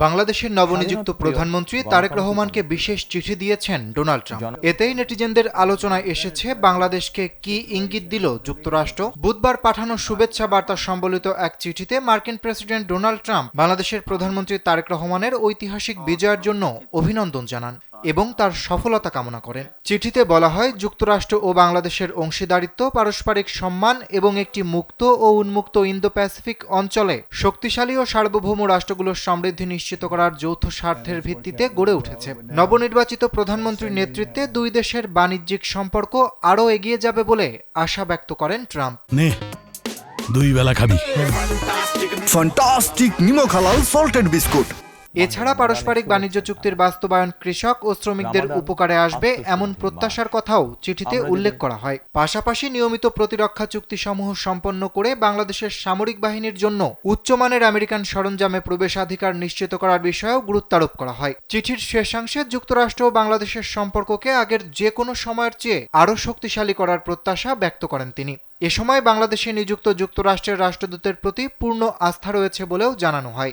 বাংলাদেশের নবনিযুক্ত প্রধানমন্ত্রী তারেক রহমানকে বিশেষ চিঠি দিয়েছেন ডোনাল্ড ট্রাম্প। এতেই নেটিজেনদের আলোচনায় এসেছে বাংলাদেশকে কি ইঙ্গিত দিল যুক্তরাষ্ট্র। বুধবার পাঠানো শুভেচ্ছা বার্তা সম্বলিত এক চিঠিতে মার্কিন প্রেসিডেন্ট ডোনাল্ড ট্রাম্প বাংলাদেশের প্রধানমন্ত্রী তারেক রহমানের ঐতিহাসিক বিজয়ের জন্য অভিনন্দন জানান এবং তার সফলতা কামনা করেন। চিঠিতে বলা হয়, যুক্তরাষ্ট্র ও বাংলাদেশের অংশীদারিত্ব, পারস্পরিক সম্মান এবং একটি মুক্ত ও উন্মুক্ত ইন্দো প্যাসিফিক অঞ্চলে শক্তিশালী ও সার্বভৌম রাষ্ট্রগুলোর সমৃদ্ধি নিশ্চিত করার যৌথ স্বার্থের ভিত্তিতে গড়ে উঠেছে। নবনির্বাচিত প্রধানমন্ত্রীর নেতৃত্বে দুই দেশের বাণিজ্যিক সম্পর্ক আরও এগিয়ে যাবে বলে আশা ব্যক্ত করেন ট্রাম্প। দুই বেলা খাবি ফ্যান্টাস্টিক নিমো হালাল সল্টেড বিস্কুট। এছাড়া পারস্পরিক বাণিজ্য চুক্তির বাস্তবায়ন কৃষক ও শ্রমিকদের উপকারে আসবে এমন প্রত্যাশার কথাও চিঠিতে উল্লেখ করা হয়। পাশাপাশি নিয়মিত প্রতিরক্ষা চুক্তিসমূহ সম্পন্ন করে বাংলাদেশের সামরিক বাহিনীর জন্য উচ্চমানের আমেরিকান সরঞ্জামে প্রবেশাধিকার নিশ্চিত করার বিষয়েও গুরুত্বারোপ করা হয়। চিঠির শেষাংশে যুক্তরাষ্ট্র ও বাংলাদেশের সম্পর্ককে আগের যে কোনো সময়ের চেয়ে আরও শক্তিশালী করার প্রত্যাশা ব্যক্ত করেন তিনি। এ সময় বাংলাদেশে নিযুক্ত যুক্তরাষ্ট্রের রাষ্ট্রদূতের প্রতি পূর্ণ আস্থা রয়েছে বলেও জানানো হয়।